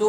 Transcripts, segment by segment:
2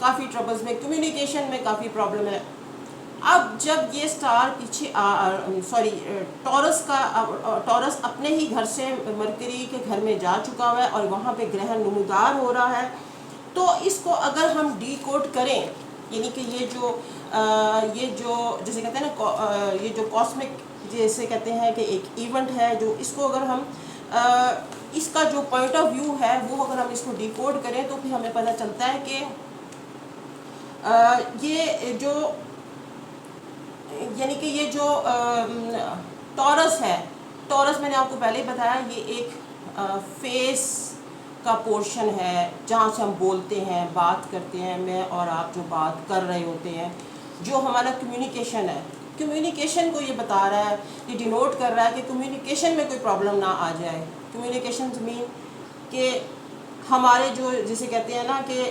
کافی troubles میں، communication میں کافی problem ہے. اب جب یہ سٹار پیچھے ٹورس اپنے ہی گھر سے مرکری کے گھر میں جا چکا ہوا ہے اور وہاں پہ گرہن نمودار ہو رہا ہے، تو اس کو اگر ہم ڈی کوڈ کریں، یعنی کہ یہ جو جیسے کہتے ہیں نا یہ جو کاسمک جیسے کہتے ہیں کہ ایک ایونٹ ہے، جو اس کو اگر ہم اس کا جو پوائنٹ آف ویو ہے وہ اگر ہم اس کو ڈی کوڈ کریں تو پھر ہمیں پتہ چلتا ہے کہ یہ جو یعنی کہ یہ جو ٹورس ہے، ٹورس میں نے آپ کو پہلے ہی بتایا یہ ایک فیس کا پورشن ہے جہاں سے ہم بولتے ہیں، بات کرتے ہیں، میں اور آپ جو بات کر رہے ہوتے ہیں، جو ہمارا کمیونیکیشن ہے. کمیونیکیشن کو یہ بتا رہا ہے، یہ ڈینوٹ کر رہا ہے کہ کمیونیکیشن میں کوئی پرابلم نہ آ جائے. کمیونیکیشن مین کہ ہمارے جو جسے کہتے ہیں نا کہ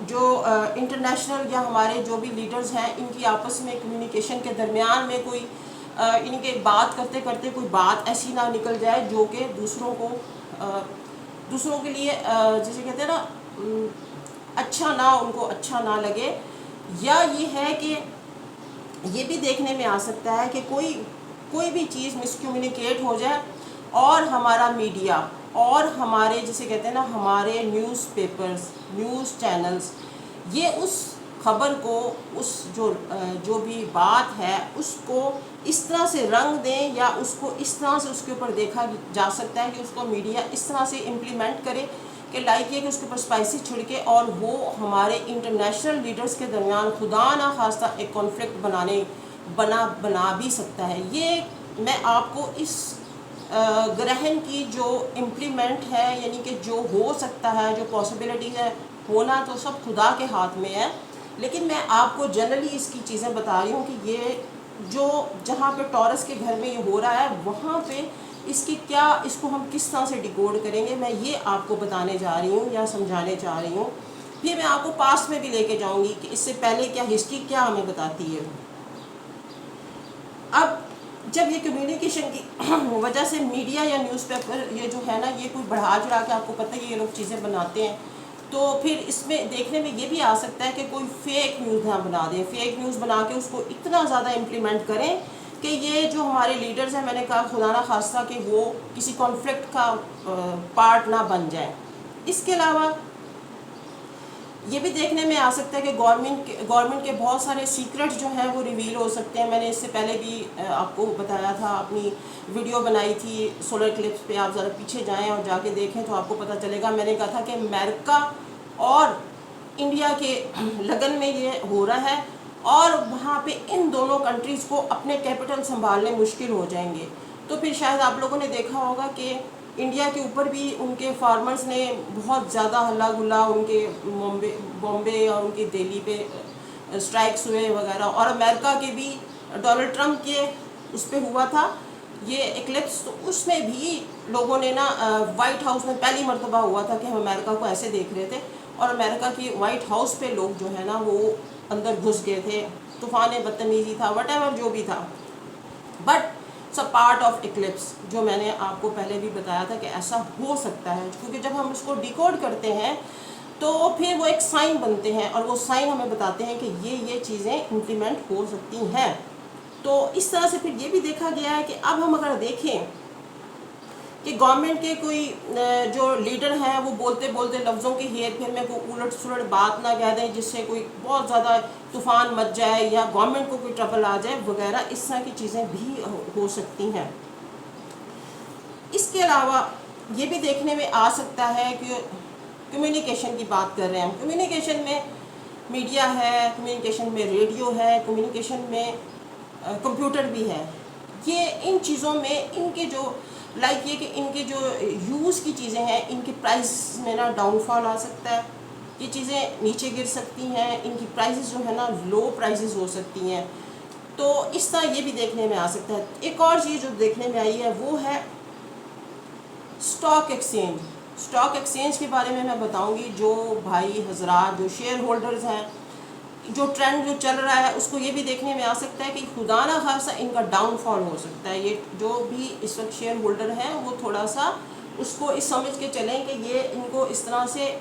جو انٹرنیشنل یا ہمارے جو بھی لیڈرز ہیں ان کی آپس میں کمیونیکیشن کے درمیان میں کوئی ان کے بات کرتے کرتے کوئی بات ایسی نہ نکل جائے جو کہ دوسروں کے لیے جسے کہتے ہیں نا ان کو اچھا نہ لگے. یا یہ ہے کہ یہ بھی دیکھنے میں آ سکتا ہے کہ کوئی بھی چیز مس کمیونیکیٹ ہو جائے اور ہمارا میڈیا اور ہمارے جسے کہتے ہیں نا ہمارے نیوز پیپرز، نیوز چینلز یہ اس خبر کو، اس جو بھی بات ہے اس کو اس طرح سے رنگ دیں یا اس کو اس طرح سے اس کے اوپر دیکھا جا سکتا ہے کہ اس کو میڈیا اس طرح سے امپلیمنٹ کرے کہ لائک یہ کہ اس کے اوپر اسپائسی چھڑکے اور وہ ہمارے انٹرنیشنل لیڈرز کے درمیان خدا نہ خواستہ ایک کانفلکٹ بنا بھی سکتا ہے. یہ میں آپ کو اس گرہن کی جو امپلیمنٹ ہے، یعنی کہ جو ہو سکتا ہے، جو پاسبلٹی ہے، ہونا تو سب خدا کے ہاتھ میں ہے، لیکن میں آپ کو جنرلی اس کی چیزیں بتا رہی ہوں کہ یہ جو جہاں پہ ٹورس کے گھر میں یہ ہو رہا ہے وہاں پہ اس کو ہم کس طرح سے ڈیکوڈ کریں گے، میں یہ آپ کو بتانے جا رہی ہوں یا سمجھانے جا رہی ہوں. پھر میں آپ کو پاسٹ میں بھی لے کے جاؤں گی کہ اس سے پہلے کیا ہسٹری کیا ہمیں بتاتی ہے. اب جب یہ کمیونیکیشن کی وجہ سے میڈیا یا نیوز پیپر یہ جو ہے نا یہ کوئی بڑھا چڑھا کے آپ کو پتہ ہے یہ لوگ چیزیں بناتے ہیں، تو پھر اس میں دیکھنے میں یہ بھی آ سکتا ہے کہ کوئی فیک نیوز نہ بنا دیں، فیک نیوز بنا کے اس کو اتنا زیادہ امپلیمنٹ کریں کہ یہ جو ہمارے لیڈرز ہیں، میں نے کہا خدا نہ خواستہ کہ وہ کسی کانفلکٹ کا پارٹ نہ بن جائیں. اس کے علاوہ یہ بھی دیکھنے میں آ سکتا ہے کہ گورنمنٹ کے بہت سارے سیکرٹ جو ہیں وہ ریویل ہو سکتے ہیں. میں نے اس سے پہلے بھی آپ کو بتایا تھا، اپنی ویڈیو بنائی تھی سولر کلپس پہ، آپ ذرا پیچھے جائیں اور جا کے دیکھیں تو آپ کو پتہ چلے گا. میں نے کہا تھا کہ امریکہ اور انڈیا کے لگن میں یہ ہو رہا ہے اور وہاں پہ ان دونوں کنٹریز کو اپنے کیپٹل سنبھالنے مشکل ہو جائیں گے. تو پھر شاید آپ لوگوں نے دیکھا ہوگا کہ انڈیا کے اوپر بھی ان کے فارمرز نے بہت زیادہ ہلا گلا، ان کے بامبے اور ان کی دہلی پہ اسٹرائکس ہوئے وغیرہ، اور امریکہ کے بھی ڈونلڈ ٹرمپ کے اس پہ ہوا تھا یہ ایکلپس. تو اس میں بھی لوگوں نے نا وائٹ ہاؤس میں پہلی مرتبہ ہوا تھا کہ ہم امریکہ کو ایسے دیکھ رہے تھے اور امریکہ کی وائٹ ہاؤس پہ لوگ جو ہے نا وہ اندر گھس گئے تھے. طوفان بدتمیزی تھا، وٹ ایور جو بھی تھا، بٹ پارٹ آف ایکلپس جو میں نے آپ کو پہلے بھی بتایا تھا کہ ایسا ہو سکتا ہے. کیونکہ جب ہم اس کو ڈیکوڈ کرتے ہیں تو پھر وہ ایک سائن بنتے ہیں اور وہ سائن ہمیں بتاتے ہیں کہ یہ چیزیں امپلیمنٹ ہو سکتی ہیں. تو اس طرح سے پھر یہ بھی دیکھا گیا ہے کہ اب ہم اگر دیکھیں کہ گورنمنٹ کے کوئی جو لیڈر ہیں وہ بولتے بولتے لفظوں کی ہیر پھیر میں کوئی الٹ سلٹ بات نہ کہہ دیں جس سے کوئی بہت زیادہ طوفان مچ جائے یا گورنمنٹ کو کوئی ٹربل آ جائے وغیرہ، اس طرح کی چیزیں بھی ہو سکتی ہیں. اس کے علاوہ یہ بھی دیکھنے میں آ سکتا ہے کہ کمیونیکیشن کی بات کر رہے ہیں ہم، کمیونیکیشن میں میڈیا ہے، کمیونیکیشن میں ریڈیو ہے، کمیونیکیشن میں کمپیوٹر بھی ہے. یہ ان چیزوں میں ان کے جو لائک یہ کہ ان کے جو یوز کی چیزیں ہیں ان کے پرائز میں نا ڈاؤن فال آ سکتا ہے، یہ چیزیں نیچے گر سکتی ہیں، ان کی پرائزز جو ہے نا لو پرائزز ہو سکتی ہیں. تو اس طرح یہ بھی دیکھنے میں آ سکتا ہے. ایک اور چیز جو دیکھنے میں آئی ہے وہ ہے اسٹاک ایکسچینج. اسٹاک ایکسچینج کے بارے میں میں بتاؤں گی. جو بھائی حضرات جو شیئر ہولڈرز ہیں، جو ٹرینڈ جو چل رہا ہے اس کو یہ بھی دیکھنے میں آ سکتا ہے کہ خدا نہ خاصا ان کا ڈاؤن فال ہو سکتا ہے. یہ جو بھی اس وقت شیئر ہولڈر ہیں وہ تھوڑا سا اس کو اس سمجھ کے چلیں کہ یہ ان کو اس طرح سے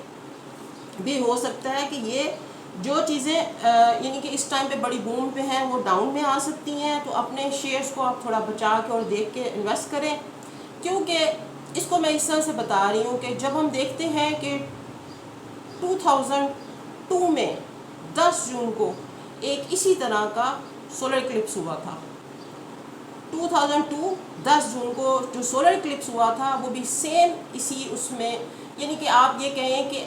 بھی ہو سکتا ہے کہ یہ جو چیزیں یعنی کہ اس ٹائم پہ بڑی بوم پہ ہیں وہ ڈاؤن میں آ سکتی ہیں، تو اپنے شیئرز کو آپ تھوڑا بچا کے اور دیکھ کے انویسٹ کریں. کیونکہ اس کو میں اس طرح سے بتا رہی ہوں کہ جب ہم دیکھتے ہیں کہ 2002 میں 10 جون کو ایک اسی طرح کا سولر اکلپس ہوا تھا. 2002 10 جون کو جو سولر اکلپس ہوا تھا وہ بھی سیم اسی اس میں، یعنی کہ آپ یہ کہیں کہ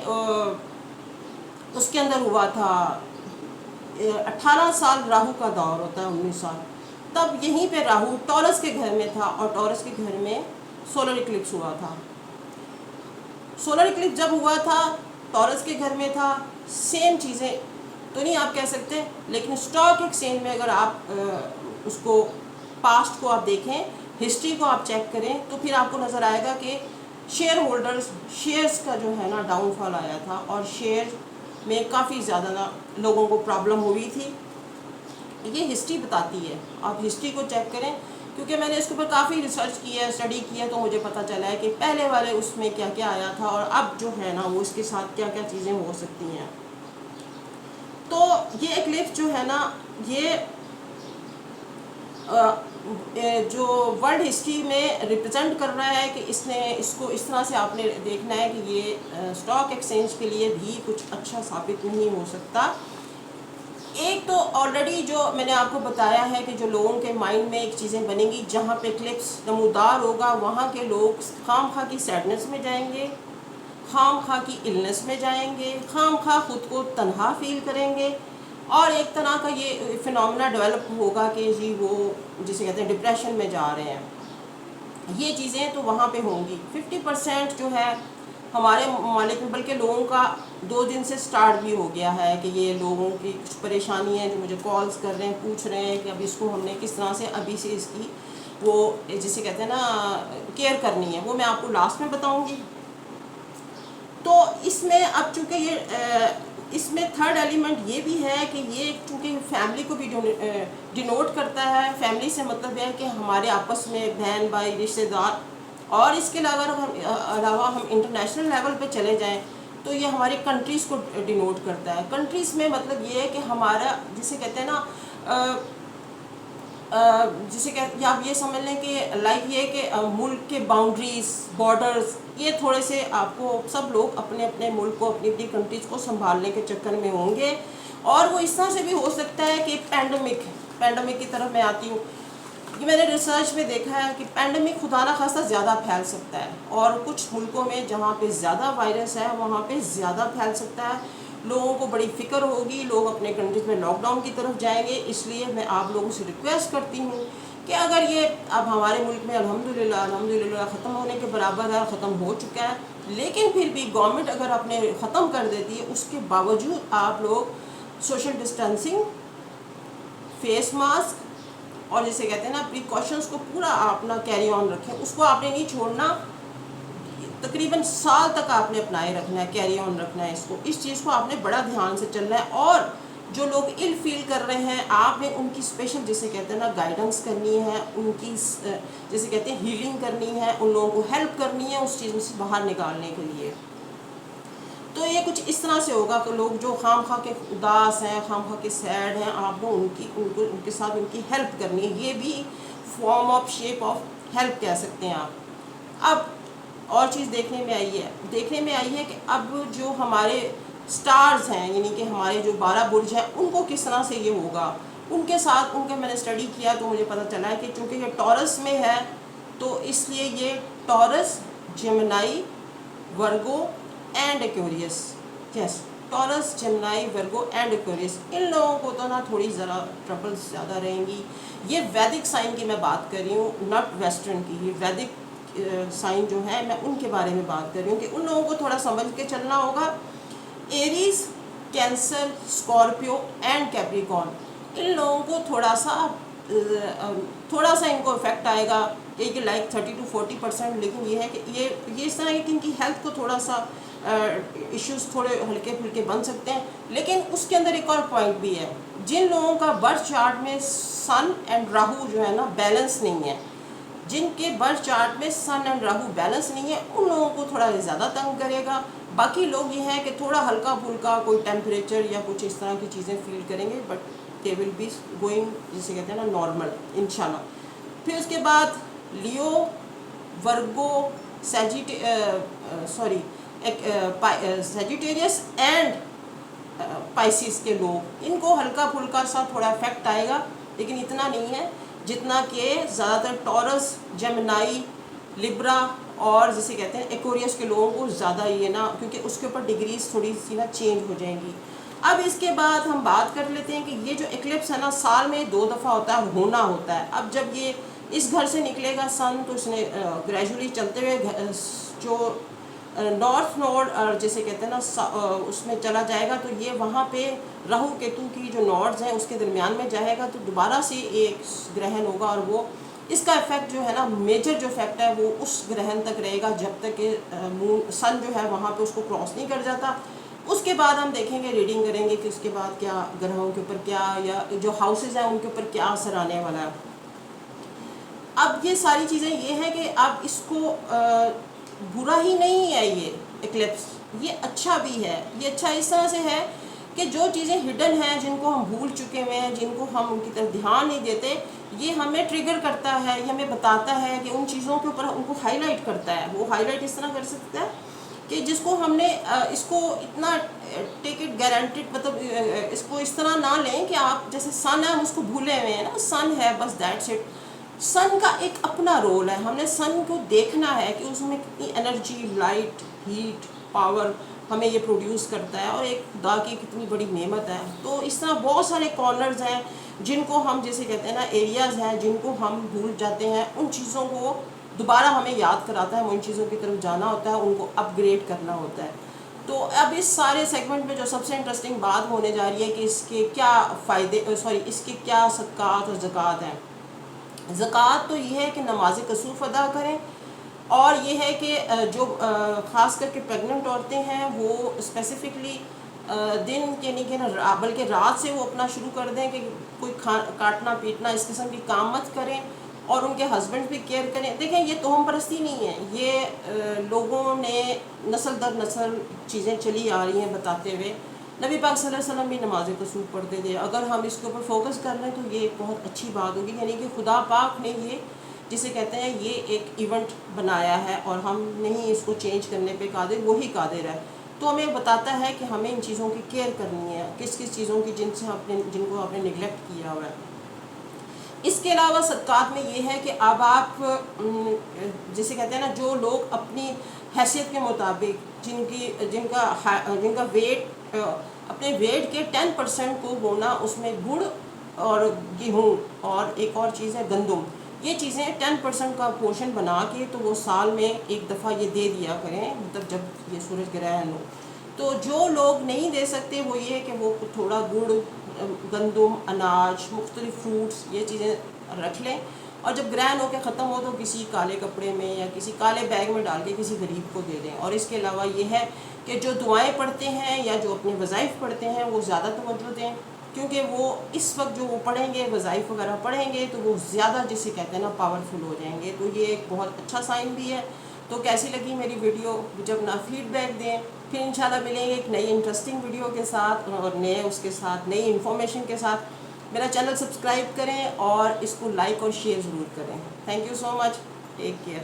اس کے اندر ہوا تھا 18 سال راہو کا دور ہوتا ہے، 19 سال. تب یہیں پہ راہو ٹورس کے گھر میں تھا اور ٹورس کے گھر میں سولر اکلپس ہوا تھا. سولر اکلپس جب ہوا تھا ٹورس کے گھر میں تھا. سیم چیزیں تو نہیں آپ کہہ سکتے، لیکن اسٹاک ایکسچینج میں اگر آپ اس کو پاسٹ کو آپ دیکھیں، ہسٹری کو آپ چیک کریں، تو پھر آپ کو نظر آئے گا کہ شیئر ہولڈرز شیئرز کا جو ہے نا ڈاؤن فال آیا تھا، اور شیئر میں کافی زیادہ لوگوں کو پرابلم ہوئی تھی. یہ ہسٹری بتاتی ہے، آپ ہسٹری کو چیک کریں، کیونکہ میں نے اس کے اوپر کافی ریسرچ کی ہے، اسٹڈی کی ہے، تو مجھے پتہ چلا ہے کہ پہلے والے اس میں کیا کیا آیا تھا اور اب جو ہے نا وہ اس کے ساتھ کیا کیا چیزیں ہو سکتی ہیں. تو یہ ایکلپس جو ہے نا یہ جو ورلڈ ہسٹری میں ریپرزینٹ کر رہا ہے کہ اس کو اس طرح سے آپ نے دیکھنا ہے کہ یہ اسٹاک ایکسچینج کے لیے بھی کچھ اچھا ثابت نہیں ہو سکتا. ایک تو آلریڈی جو میں نے آپ کو بتایا ہے کہ جو لوگوں کے مائنڈ میں ایک چیزیں بنیں گی، جہاں پہ کلپس نمودار ہوگا وہاں کے لوگ خام خواہ کی سیڈنس میں جائیں گے، خام خواہ کی النس میں جائیں گے، خام خواہ خود کو تنہا فیل کریں گے، اور ایک طرح کا یہ فنومنا ڈیولپ ہوگا کہ جی وہ جسے کہتے ہیں ڈپریشن میں جا رہے ہیں. یہ چیزیں تو وہاں پہ ہوں گی. 50% جو ہے ہمارے ممالک میں، بلکہ لوگوں کا 2 دن سے سٹارٹ بھی ہو گیا ہے کہ یہ لوگوں کی کچھ پریشانی ہے جو مجھے کالز کر رہے ہیں، پوچھ رہے ہیں کہ اب اس کو ہم نے کس طرح سے ابھی سے اس کی وہ جسے کہتے ہیں نا کیئر کرنی ہے. وہ میں آپ کو لاسٹ میں بتاؤں گی. تو اس میں اب چونکہ یہ اس میں تھرڈ ایلیمنٹ یہ بھی ہے کہ یہ چونکہ فیملی کو بھی ڈینوٹ کرتا ہے. فیملی سے مطلب ہے کہ ہمارے آپس میں بہن بھائی رشتے دار، اور اس کے علاوہ ہم انٹرنیشنل لیول پہ چلے جائیں تو یہ ہماری کنٹریز کو ڈینوٹ کرتا ہے. کنٹریز میں مطلب یہ ہے کہ ہمارا جسے کہتے ہیں نا جسے کہ آپ یہ سمجھ لیں کہ لائک یہ کہ ملک کے باؤنڈریز بارڈرز یہ تھوڑے سے آپ کو سب لوگ اپنے اپنے ملک کو اپنی اپنی کنٹریز کو سنبھالنے کے چکر میں ہوں گے. اور وہ اس طرح سے بھی ہو سکتا ہے کہ پینڈمک کی طرف میں آتی ہوں. یہ میں نے ریسرچ میں دیکھا ہے کہ پینڈمک خدا نخواستہ زیادہ پھیل سکتا ہے، اور کچھ ملکوں میں جہاں پہ زیادہ وائرس ہے وہاں پہ زیادہ پھیل سکتا ہے. لوگوں کو بڑی فکر ہوگی، لوگ اپنے کنٹریز میں لاک ڈاؤن کی طرف جائیں گے. اس لیے میں آپ لوگوں سے ریکویسٹ کرتی ہوں کہ اگر یہ اب ہمارے ملک میں الحمدللہ ختم ہونے کے برابر ہے، ختم ہو چکا ہے، لیکن پھر بھی گورنمنٹ اگر اپنے ختم کر دیتی ہے، اس کے باوجود آپ لوگ سوشل ڈسٹینسنگ، فیس ماسک اور جسے کہتے ہیں نا پریکاشنز کو پورا آپ نا کیری آن رکھیں. اس کو آپ نے نہیں چھوڑنا، تقریباً سال تک آپ نے اپنائے رکھنا ہے، کیری آن رکھنا ہے. اس چیز کو آپ نے بڑا دھیان سے چلنا ہے. اور جو لوگ ال فیل کر رہے ہیں آپ نے ان کی اسپیشل جسے کہتے ہیں نا گائیڈنس کرنی ہے، ان کی جسے کہتے ہیں ہیلنگ کرنی ہے، ان لوگوں کو ہیلپ کرنی ہے اس چیز میں سے باہر نکالنے کے لیے. تو یہ کچھ اس طرح سے ہوگا کہ لوگ جو خام خواہ کے اداس ہیں، خام خواہ کے سیڈ ہیں، آپ کو ان کے ساتھ ان کی ہیلپ کرنی ہے. یہ بھی form of shape of help کہہ سکتے ہیں آپ. اب اور چیز دیکھنے میں آئی ہے کہ اب جو ہمارے سٹارز ہیں، یعنی کہ ہمارے جو 12 برج ہیں، ان کو کس طرح سے یہ ہوگا. ان کے ساتھ ان کے میں نے اسٹڈی کیا تو مجھے پتہ چلا ہے کہ چونکہ یہ ٹورس میں ہے تو اس لیے یہ Taurus, Gemini, Virgo and Aquarius. Taurus, Gemini, Virgo and Aquarius, ان لوگوں کو تو نا تھوڑی ذرا ٹربلز زیادہ رہیں گی. یہ ویدک سائن کی میں بات کر رہی ہوں، ناٹ ویسٹرن کی. یہ ویدک سائن جو ہے میں ان کے بارے میں بات کر رہی ہوں کہ ان لوگوں کو تھوڑا سمجھ کے چلنا ہوگا. ایریز، کینسر، اسکارپیو اینڈ کیپریکارن، ان لوگوں کو تھوڑا سا ان کو افیکٹ آئے گا کہ لائک 30 to 40%. لیکن یہ ہے کہ یہ اس طرح ہے کہ ان کی ہیلتھ کو تھوڑا سا ایشوز تھوڑے ہلکے پھلکے بن سکتے ہیں. لیکن اس کے اندر ایک اور پوائنٹ بھی ہے، جن لوگوں کا برتھ چارٹ میں سن اینڈ راہو جو ہے نا بیلنس نہیں ہے، جن کے برتھ چارٹ میں سن اینڈ راہو بیلنس نہیں ہے، ان لوگوں کو تھوڑا زیادہ تنگ کرے گا. باقی لوگ یہ ہیں کہ تھوڑا ہلکا پھلکا کوئی ٹیمپریچر یا کچھ اس طرح کی چیزیں فیل کریں گے، but they will be going جسے کہتے ہیں نا نارمل انشاءاللہ. پھر اس کے بعد لیو، ورگو، سیجیٹیریس اینڈ پائسیس کے لوگ، ان کو ہلکا پھلکا سا تھوڑا افیکٹ آئے گا، لیکن اتنا نہیں ہے جتنا کہ زیادہ تر ٹورس، جیمنائی، لبرا اور جسے کہتے ہیں ایکوریس کے لوگوں کو زیادہ یہ نا، کیونکہ اس کے اوپر ڈگریز تھوڑی سی نا چینج ہو جائیں گی. اب اس کے بعد ہم بات کر لیتے ہیں کہ یہ جو ایکلپس ہے نا سال میں 2 دفعہ ہوتا ہے، ہونا ہوتا ہے. اب جب یہ اس گھر سے نکلے گا سن، تو اس نے گریجولی چلتے ہوئے جو نارتھ نوڈ اور جسے کہتے ہیں نا اس میں چلا جائے گا، تو یہ وہاں پہ راہو کیتو کی جو نوڈز ہیں اس کے درمیان میں جائے گا، تو دوبارہ سے ایک گرہن ہوگا، اور وہ اس کا افیکٹ جو ہے نا میجر جو افیکٹ ہے وہ اس گرہن تک رہے گا جب تک کہ سن جو ہے وہاں پہ اس کو کراس نہیں کر جاتا. اس کے بعد ہم دیکھیں گے، ریڈنگ کریں گے کہ اس کے بعد کیا گرہوں کے اوپر کیا، یا جو ہاؤسز ہیں ان کے اوپر کیا اثر آنے والا ہے. اب یہ ساری چیزیں یہ ہیں کہ اب اس کو برا ہی نہیں ہے یہ ایکلپس، یہ اچھا بھی ہے. یہ اچھا اس طرح سے ہے کہ جو چیزیں ہڈن ہیں، جن کو ہم بھول چکے ہوئے ہیں، جن کو ہم ان کی طرف دھیان نہیں دیتے، یہ ہمیں ٹریگر کرتا ہے، یہ ہمیں بتاتا ہے کہ ان چیزوں کے اوپر ان کو ہائی لائٹ کرتا ہے. وہ ہائی لائٹ اس طرح کر سکتا ہے کہ جس کو ہم نے اس کو اتنا ٹیک اٹ گارنٹیڈ، مطلب اس کو اس طرح نہ لیں کہ آپ جیسے سن ہے ہم اس کو بھولے ہوئے ہیں نا، سن ہے بس دیٹس اٹ. سن کا ایک اپنا رول ہے، ہم نے سن کو دیکھنا ہے کہ اس میں کتنی انرجی، لائٹ، ہیٹ، پاور ہمیں یہ پروڈیوس کرتا ہے، اور ایک خدا کی کتنی بڑی نعمت ہے. تو اس طرح بہت سارے کارنرز ہیں جن کو ہم جیسے کہتے ہیں نا ایریاز ہیں جن کو ہم بھول جاتے ہیں، ان چیزوں کو دوبارہ ہمیں یاد کراتا ہے، ان چیزوں کی طرف جانا ہوتا ہے، ان کو اپ گریڈ کرنا ہوتا ہے. تو اب اس سارے سیگمنٹ میں جو سب سے انٹرسٹنگ بات ہونے جا رہی ہے کہ اس کے کیا فائدے، اس کے کیا صدقات اور زکوٰۃ ہیں. زکوٰۃ تو یہ ہے کہ نماز کسوف ادا کریں، اور یہ ہے کہ جو خاص کر کے پریگننٹ عورتیں ہیں وہ اسپیسیفکلی دن کے نہیں کہ بلکہ رات سے وہ اپنا شروع کر دیں کہ کوئی کاٹنا پیٹنا اس قسم کی کام مت کریں، اور ان کے ہسبینڈ بھی کیئر کریں. دیکھیں یہ توہم پرستی نہیں ہے، یہ لوگوں نے نسل در نسل چیزیں چلی آ رہی ہیں بتاتے ہوئے. نبی پاک صلی اللہ علیہ وسلم بھی نماز کسوف پڑھتے تھے. اگر ہم اس کے اوپر فوکس کر لیں تو یہ ایک بہت اچھی بات ہوگی، یعنی کہ خدا پاک نے یہ جسے کہتے ہیں یہ ایک ایونٹ بنایا ہے، اور ہم نہیں اس کو چینج کرنے پہ قادر، وہی قادر ہے. تو ہمیں بتاتا ہے کہ ہمیں ان چیزوں کی کیئر کرنی ہے، کس کس چیزوں کی جن کو آپ نے نگلیکٹ کیا ہوا ہے. اس کے علاوہ صدقات میں یہ ہے کہ اب آپ جسے کہتے ہیں نا جو لوگ اپنی حیثیت کے مطابق جن کا ویٹ اپنے ویٹ کے 10% کو ہونا، اس میں گڑ اور گیہوں اور ایک اور چیز ہے گندم، یہ چیزیں 10% کا پورشن بنا کے تو وہ سال میں ایک دفعہ یہ دے دیا کریں، مطلب جب یہ سورج گرہن ہو. تو جو لوگ نہیں دے سکتے وہ یہ ہے کہ وہ تھوڑا گڑ، گندم، اناج، مختلف فروٹس یہ چیزیں رکھ لیں، اور جب گرہن ہو کے ختم ہو تو کسی کالے کپڑے میں یا کسی کالے بیگ میں ڈال کے کسی غریب کو دے دیں. اور اس کے علاوہ یہ ہے کہ جو دعائیں پڑھتے ہیں یا جو اپنے وظائف پڑھتے ہیں وہ زیادہ توجہ دیں، کیونکہ وہ اس وقت جو وہ پڑھیں گے، وظائف وغیرہ پڑھیں گے، تو وہ زیادہ جسے کہتے ہیں نا پاورفل ہو جائیں گے. تو یہ ایک بہت اچھا سائن بھی ہے. تو کیسی لگی میری ویڈیو؟ جب نہ فیڈ بیک دیں. پھر انشاءاللہ ملیں گے ایک نئی انٹرسٹنگ ویڈیو کے ساتھ، اور نئے اس کے ساتھ نئی انفارمیشن کے ساتھ. میرا چینل سبسکرائب کریں اور اس کو لائک اور شیئر ضرور کریں. Thank you so much. Take care.